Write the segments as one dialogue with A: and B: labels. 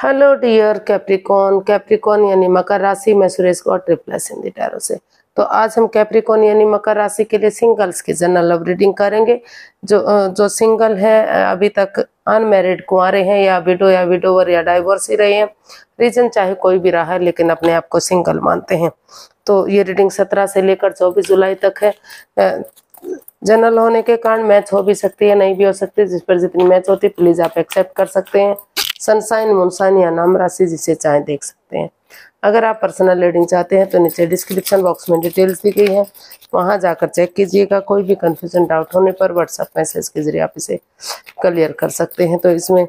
A: Hello dear Capricorn. Capricorn यानी मकर राशि में Suresh Gaud replace in the tarot से। तो आज हम कैप्रिकॉन यानी मकर राशि के लिए सिंगल्स की जनरल लव रीडिंग करेंगे। जो सिंगल है, अभी तक अनमैरिड कुंवारे हैं या विडोवर या डाइवोर्स ही रहे हैं, रीजन चाहे कोई भी रहा है लेकिन अपने आप को सिंगल मानते हैं, तो ये रीडिंग 17 से लेकर 24 जुलाई तक है। जनरल होने के कारण मैच हो भी सकती है, नहीं भी हो सकती। जिस पर जितनी मैच होती है प्लीज आप एक्सेप्ट कर सकते हैं। सनसाइन, मूनसाइन या नाम राशि जिसे चाहे देख सकते हैं। अगर आप पर्सनल रीडिंग चाहते हैं तो नीचे डिस्क्रिप्शन बॉक्स में डिटेल्स दी गई है, वहां जाकर चेक कीजिएगा। कोई भी कंफ्यूजन डाउट होने पर व्हाट्सएप मैसेज के जरिए आप इसे क्लियर कर सकते हैं। तो इसमें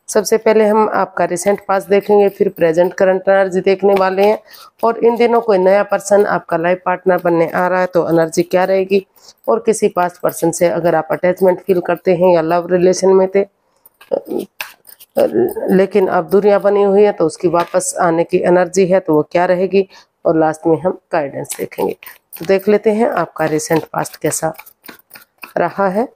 A: सबसे पहले हम आपका रिसेंट पास देखेंगे, फिर प्रेजेंट करंट एनर्जी देखने वाले हैं। और इन दिनों कोई नया पर्सन आपका लाइफ पार्टनर बनने आ रहा है तो एनर्जी क्या रहेगी, और किसी पास्ट पर्सन से अगर आप अटैचमेंट फील करते हैं या लव रिलेशन में थे लेकिन अब दूरियां बनी हुई है तो उसकी वापस आने की एनर्जी है तो वो क्या रहेगी, और लास्ट में हम गाइडेंस देखेंगे। तो देख लेते हैं आपका रिसेंट पास्ट कैसा रहा है।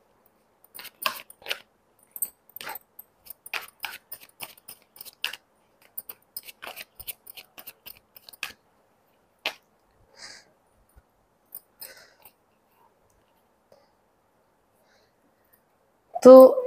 A: तो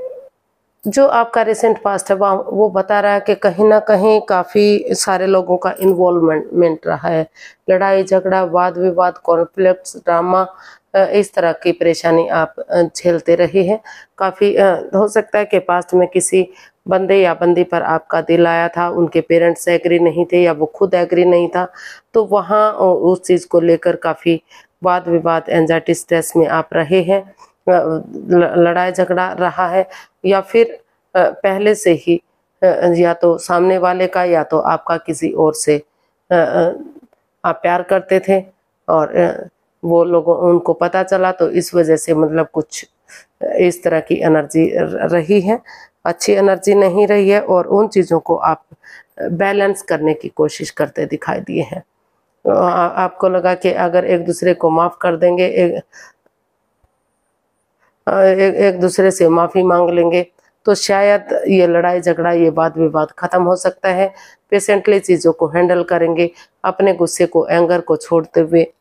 A: जो आपका रिसेंट पास्ट है वो बता रहा है कि कहीं ना कहीं काफ़ी सारे लोगों का इन्वॉल्वमेंट रहा है। लड़ाई झगड़ा, वाद विवाद, कॉन्फ्लिक्ट्स, ड्रामा, इस तरह की परेशानी आप झेलते रहे हैं। काफ़ी हो सकता है कि पास्ट में किसी बंदे या बंदी पर आपका दिल आया था, उनके पेरेंट्स एग्री नहीं थे या वो खुद एग्री नहीं था, तो वहाँ उस चीज़ को लेकर काफ़ी वाद विवाद, एंजाइटी, स्ट्रेस में आप रहे हैं। लड़ाई झगड़ा रहा है या फिर पहले से ही या तो सामने वाले का या तो आपका किसी और से आप प्यार करते थे और वो लोगों उनको पता चला, तो इस वजह से मतलब कुछ इस तरह की एनर्जी रही है। अच्छी एनर्जी नहीं रही है और उन चीज़ों को आप बैलेंस करने की कोशिश करते दिखाई दिए हैं। आपको लगा कि अगर एक दूसरे को माफ़ कर देंगे, एक दूसरे से माफ़ी मांग लेंगे तो शायद ये लड़ाई झगड़ा, ये वाद विवाद खत्म हो सकता है। पेशेंटली चीज़ों को हैंडल करेंगे, अपने गुस्से को, एंगर को छोड़ते हुए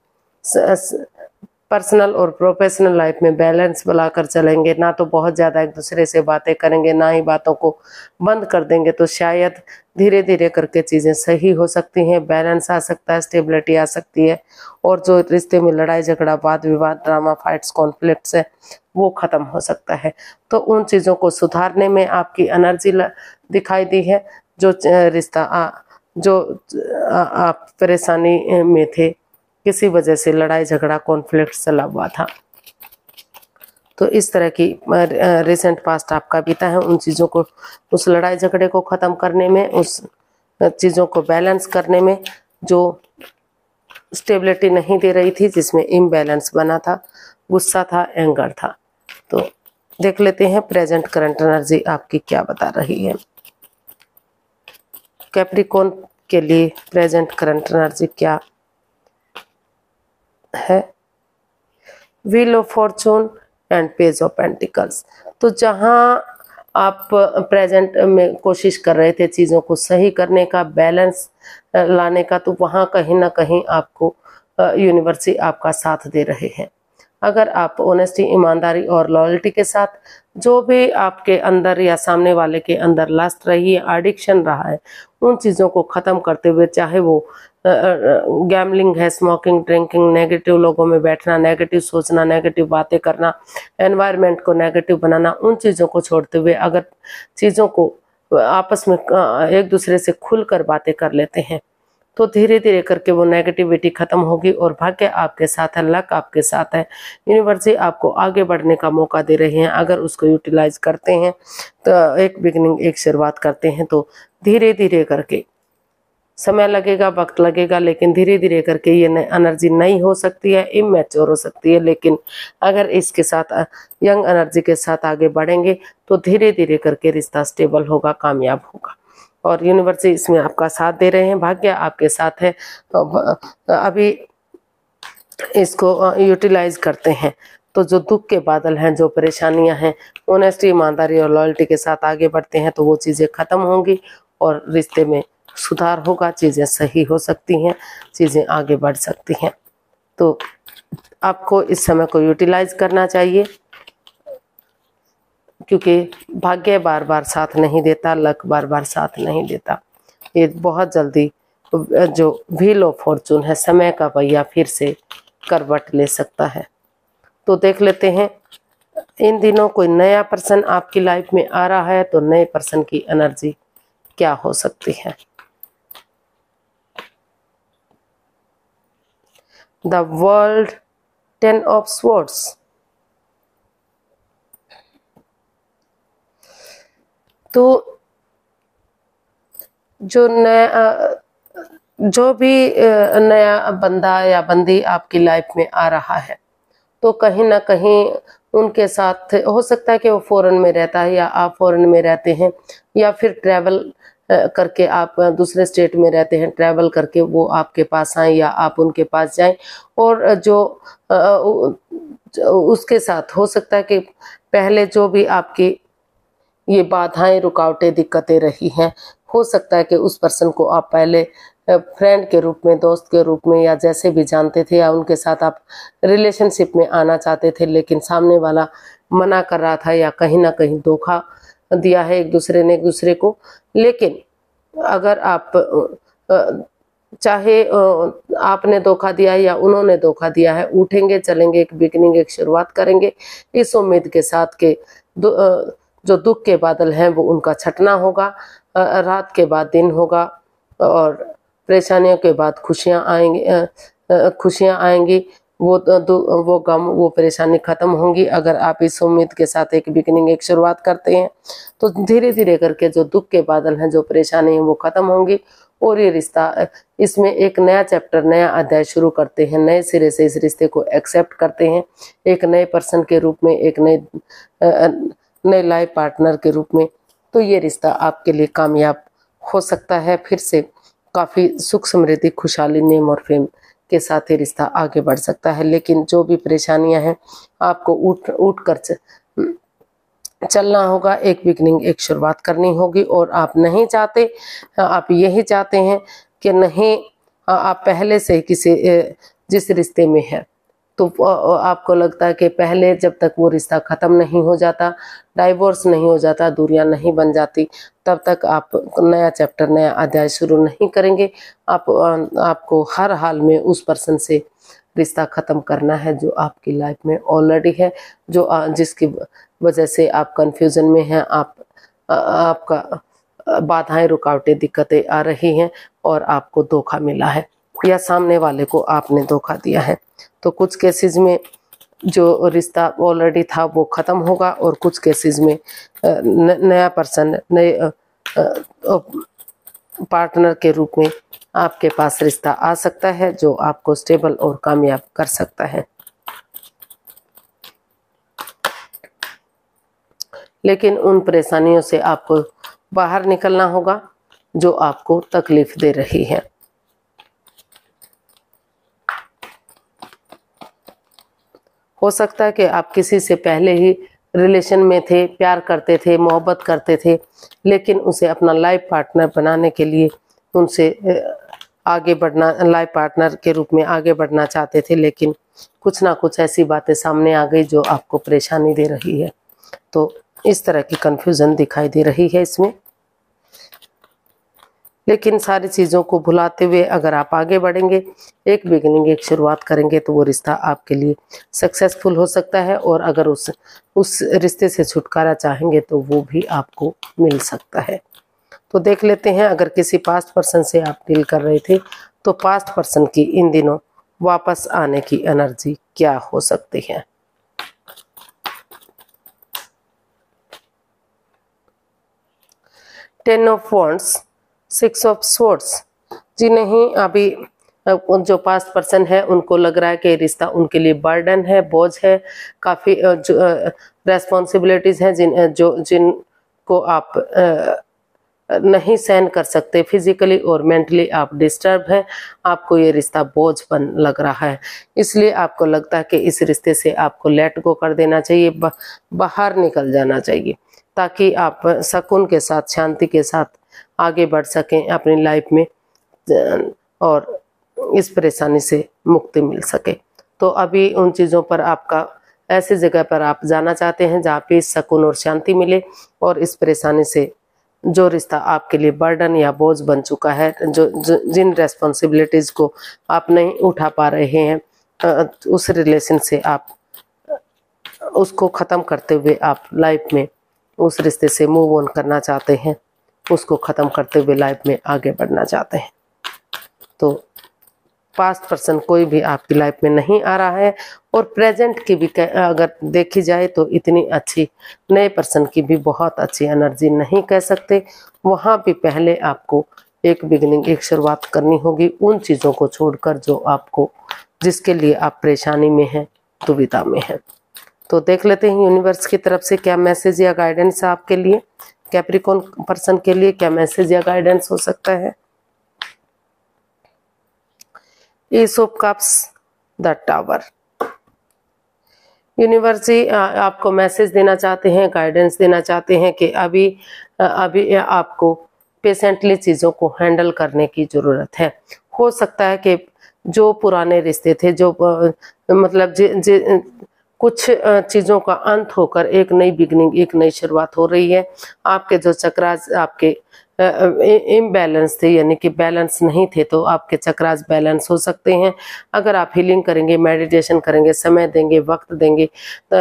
A: पर्सनल और प्रोफेशनल लाइफ में बैलेंस बनाकर चलेंगे। ना तो बहुत ज़्यादा एक दूसरे से बातें करेंगे, ना ही बातों को बंद कर देंगे, तो शायद धीरे धीरे करके चीज़ें सही हो सकती हैं, बैलेंस आ सकता है, स्टेबिलिटी आ सकती है। और जो रिश्ते में लड़ाई झगड़ा, वाद विवाद, ड्रामा, फाइट्स, कॉन्फ्लिक्ट्स है वो ख़त्म हो सकता है। तो उन चीज़ों को सुधारने में आपकी एनर्जी दिखाई दी है। जो रिश्ता आप परेशानी में थे, किसी वजह से लड़ाई झगड़ा, कॉन्फ्लिक्ट चला हुआ था, तो इस तरह की रिसेंट पास्ट आपका बीता है। उन चीज़ों को, उस लड़ाई झगड़े को ख़त्म करने में, उस चीज़ों को बैलेंस करने में जो स्टेबिलिटी नहीं दे रही थी, जिसमें इम्बैलेंस बना था, गुस्सा था, एंगर था। तो देख लेते हैं प्रेजेंट करंट एनर्जी आपकी क्या बता रही है। कैप्रिकॉन के लिए प्रेजेंट करंट एनर्जी क्या है। Wheel of Fortune and page of pentacles. तो जहां आप प्रेजेंट में कोशिश कर रहे थे चीज़ों को सही करने का, बैलेंस लाने का, तो वहां कहीं ना कहीं आपको यूनिवर्स आपका साथ दे रहे हैं। अगर आप ऑनेस्टी, ईमानदारी और लॉयल्टी के साथ जो भी आपके अंदर या सामने वाले के अंदर लस्ट रही है, एडिक्शन रहा है, उन चीज़ों को ख़त्म करते हुए, चाहे वो गैम्बलिंग है, स्मोकिंग, ड्रिंकिंग, नेगेटिव लोगों में बैठना, नेगेटिव सोचना, नेगेटिव बातें करना, एनवायरनमेंट को नेगेटिव बनाना, उन चीज़ों को छोड़ते हुए अगर चीज़ों को आपस में एक दूसरे से खुलकर बातें कर लेते हैं तो धीरे धीरे करके वो नेगेटिविटी खत्म होगी और भाग्य आपके साथ है, लक आपके साथ है। यूनिवर्स आपको आगे बढ़ने का मौका दे रहे हैं। अगर उसको यूटिलाइज करते हैं तो एक बिगिनिंग, एक शुरुआत करते हैं, तो धीरे धीरे करके समय लगेगा, वक्त लगेगा, लेकिन धीरे धीरे करके ये एनर्जी नई हो सकती है, इमैच्योर हो सकती है, लेकिन अगर इसके साथ यंग एनर्जी के साथ आगे बढ़ेंगे तो धीरे धीरे करके रिश्ता स्टेबल होगा, कामयाब होगा। और यूनिवर्स इसमें आपका साथ दे रहे हैं, भाग्य आपके साथ है। तो अभी इसको यूटिलाइज करते हैं तो जो दुख के बादल हैं, जो परेशानियां हैं, ऑनेस्टी, ईमानदारी और लॉयल्टी के साथ आगे बढ़ते हैं तो वो चीज़ें ख़त्म होंगी और रिश्ते में सुधार होगा, चीज़ें सही हो सकती हैं, चीज़ें आगे बढ़ सकती हैं। तो आपको इस समय को यूटिलाइज करना चाहिए, क्योंकि भाग्य बार बार साथ नहीं देता, लक बार बार साथ नहीं देता। ये बहुत जल्दी जो व्हील ऑफ फॉर्चून है, समय का पहिया फिर से करवट ले सकता है। तो देख लेते हैं, इन दिनों कोई नया पर्सन आपकी लाइफ में आ रहा है, तो नए पर्सन की एनर्जी क्या हो सकती है। The world, 10 of swords. तो जो भी नया बंदा या बंदी आपकी लाइफ में आ रहा है, तो कहीं ना कहीं उनके साथ हो सकता है कि वो फॉरेन में रहता है या आप फॉरेन में रहते हैं, या फिर ट्रैवल करके आप दूसरे स्टेट में रहते हैं, ट्रैवल करके वो आपके पास आए या आप उनके पास जाएं। और जो उसके साथ हो सकता है कि पहले जो भी आपकी ये बाधाएं, रुकावटें, दिक्कतें रही हैं, हो सकता है कि उस पर्सन को आप पहले फ्रेंड के रूप में, दोस्त के रूप में या जैसे भी जानते थे, या उनके साथ आप रिलेशनशिप में आना चाहते थे, लेकिन सामने वाला मना कर रहा था या कहीं ना कहीं धोखा दिया है एक दूसरे ने एक दूसरे को। लेकिन अगर आप चाहे आपने धोखा दिया है या उन्होंने धोखा दिया है, उठेंगे, चलेंगे, एक बिगिनिंग, एक शुरुआत करेंगे, इस उम्मीद के साथ के जो दुख के बादल हैं वो उनका छटना होगा, रात के बाद दिन होगा, और परेशानियों के बाद खुशियां आएंगी, वो गम, वो परेशानी खत्म होंगी। अगर आप इस उम्मीद के साथ एक बिगिनिंग, एक शुरुआत करते हैं, तो धीरे धीरे करके जो दुख के बादल हैं, जो परेशानी है, वो खत्म होंगी, और ये रिश्ता, इसमें एक नया चैप्टर, नया अध्याय शुरू करते हैं, नए सिरे से इस रिश्ते को एक्सेप्ट करते हैं, एक नए पर्सन के रूप में, एक नए लाइफ पार्टनर के रूप में। तो ये रिश्ता आपके लिए कामयाब हो सकता है, फिर से काफ़ी सुख, समृद्धि, खुशहाली, नेम और फेम के साथ ये रिश्ता आगे बढ़ सकता है। लेकिन जो भी परेशानियां हैं, आपको उठ कर चलना होगा, एक बिगनिंग, एक शुरुआत करनी होगी। और आप नहीं चाहते, आप यही चाहते हैं कि नहीं, आप पहले से किसी जिस रिश्ते में है, तो आपको लगता है कि पहले जब तक वो रिश्ता ख़त्म नहीं हो जाता, डाइवोर्स नहीं हो जाता, दूरियां नहीं बन जाती, तब तक आप नया चैप्टर, नया अध्याय शुरू नहीं करेंगे। आपको हर हाल में उस पर्सन से रिश्ता ख़त्म करना है जो आपकी लाइफ में ऑलरेडी है, जिसकी वजह से आप कंफ्यूजन में हैं, आपका बाधाएं, रुकावटें, दिक्कतें आ रही हैं, और आपको धोखा मिला है या सामने वाले को आपने धोखा दिया है। तो कुछ केसेस में जो रिश्ता ऑलरेडी था वो ख़त्म होगा, और कुछ केसेस में नया पर्सन, नए पार्टनर के रूप में आपके पास रिश्ता आ सकता है, जो आपको स्टेबल और कामयाब कर सकता है। लेकिन उन परेशानियों से आपको बाहर निकलना होगा जो आपको तकलीफ दे रही है। हो सकता है कि आप किसी से पहले ही रिलेशन में थे, प्यार करते थे, मोहब्बत करते थे, लेकिन उसे अपना लाइफ पार्टनर बनाने के लिए उनसे आगे बढ़ना, लाइफ पार्टनर के रूप में आगे बढ़ना चाहते थे, लेकिन कुछ ना कुछ ऐसी बातें सामने आ गई जो आपको परेशानी दे रही है। तो इस तरह की कन्फ्यूज़न दिखाई दे रही है इसमें। लेकिन सारी चीज़ों को भुलाते हुए अगर आप आगे बढ़ेंगे, एक बिगिनिंग, एक शुरुआत करेंगे, तो वो रिश्ता आपके लिए सक्सेसफुल हो सकता है। और अगर उस रिश्ते से छुटकारा चाहेंगे तो वो भी आपको मिल सकता है। तो देख लेते हैं, अगर किसी पास्ट पर्सन से आप डील कर रहे थे, तो पास्ट पर्सन की इन दिनों वापस आने की एनर्जी क्या हो सकती है। Ten of wands, 6 of swords. जी नहीं, अभी जो पास्ट पर्सन है उनको लग रहा है कि रिश्ता उनके लिए बर्डन है, बोझ है, काफ़ी रेस्पॉन्सिबिलिटीज़ हैं जिनको आप नहीं सहन कर सकते। फिजिकली और मेंटली आप डिस्टर्ब हैं, आपको ये रिश्ता बोझपन लग रहा है, इसलिए आपको लगता है कि इस रिश्ते से आपको लेट गो कर देना चाहिए, बाहर निकल जाना चाहिए, ताकि आप सुकून के साथ, शांति के साथ आगे बढ़ सकें अपनी लाइफ में और इस परेशानी से मुक्ति मिल सके। तो अभी उन चीज़ों पर आपका, ऐसी जगह पर आप जाना चाहते हैं जहाँ पे सुकून और शांति मिले और इस परेशानी से जो रिश्ता आपके लिए बर्डन या बोझ बन चुका है, जिन रेस्पॉन्सिबिलिटीज़ को आप नहीं उठा पा रहे हैं, उस रिलेशन से आप उसको ख़त्म करते हुए आप लाइफ में उस रिश्ते से मूव ऑन करना चाहते हैं, उसको ख़त्म करते हुए लाइफ में आगे बढ़ना चाहते हैं। तो पास्ट पर्सन कोई भी आपकी लाइफ में नहीं आ रहा है और प्रेजेंट की भी अगर देखी जाए तो इतनी अच्छी नए पर्सन की भी बहुत अच्छी एनर्जी नहीं कह सकते। वहाँ भी पहले आपको एक बिगिनिंग, एक शुरुआत करनी होगी उन चीज़ों को छोड़कर जो आपको, जिसके लिए आप परेशानी में हैं, दुविधा में हैं। तो देख लेते हैं यूनिवर्स की तरफ से क्या मैसेज या गाइडेंस है आपके लिए, कैप्रिकॉर्न पर्सन के लिए क्या मैसेज या गाइडेंस हो सकता है। Ace of cups, the tower. Universe ही आपको मैसेज देना चाहते हैं, गाइडेंस देना चाहते हैं कि अभी आपको पेशेंटली चीज़ों को हैंडल करने की ज़रूरत है। हो सकता है कि जो पुराने रिश्ते थे, जो मतलब कुछ चीज़ों का अंत होकर एक नई बिगनिंग, एक नई शुरुआत हो रही है। आपके जो चक्रास आपके इम्बैलेंस थे, यानी कि बैलेंस नहीं थे, तो आपके चक्रास बैलेंस हो सकते हैं अगर आप हीलिंग करेंगे, मेडिटेशन करेंगे, समय देंगे, वक्त देंगे,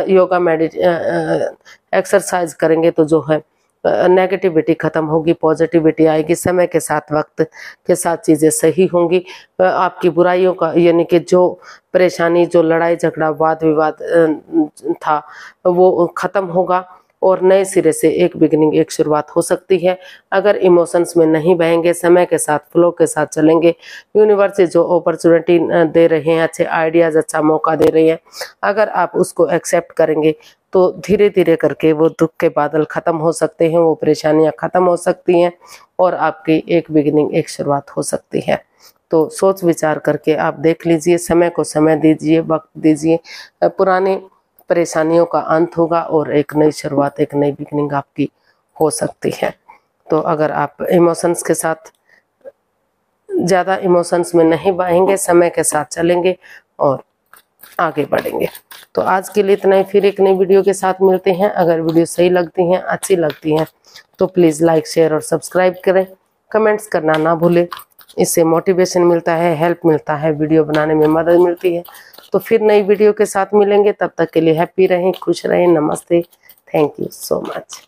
A: योगा एक्सरसाइज करेंगे तो जो है नेगेटिविटी खत्म होगी, पॉजिटिविटी आएगी। समय के साथ, वक्त के साथ चीज़ें सही होंगी। आपकी बुराइयों का, यानी कि जो परेशानी, जो लड़ाई झगड़ा, वाद विवाद था, वो खत्म होगा और नए सिरे से एक बिगिनिंग, एक शुरुआत हो सकती है। अगर इमोशंस में नहीं बहेंगे, समय के साथ, फ्लो के साथ चलेंगे, यूनिवर्स जो अपॉर्चुनिटी दे रहे हैं, अच्छे आइडियाज़, अच्छा मौका दे रही है, अगर आप उसको एक्सेप्ट करेंगे तो धीरे धीरे करके वो दुख के बादल ख़त्म हो सकते हैं, वो परेशानियां ख़त्म हो सकती हैं और आपकी एक बिगिनिंग, एक शुरुआत हो सकती है। तो सोच विचार करके आप देख लीजिए, समय को समय दीजिए, वक्त दीजिए, पुरानी परेशानियों का अंत होगा और एक नई शुरुआत, एक नई बिगिनिंग आपकी हो सकती है। तो अगर आप इमोशंस के साथ, ज़्यादा इमोशंस में नहीं बहेंगे, समय के साथ चलेंगे और आगे बढ़ेंगे। तो आज के लिए इतना ही, फिर एक नई वीडियो के साथ मिलते हैं। अगर वीडियो सही लगती हैं, अच्छी लगती हैं तो प्लीज़ लाइक, शेयर और सब्सक्राइब करें। कमेंट्स करना ना भूलें, इससे मोटिवेशन मिलता है, हेल्प मिलता है, वीडियो बनाने में मदद मिलती है। तो फिर नई वीडियो के साथ मिलेंगे, तब तक के लिए हैप्पी रहें, खुश रहें। नमस्ते, थैंक यू सो मच।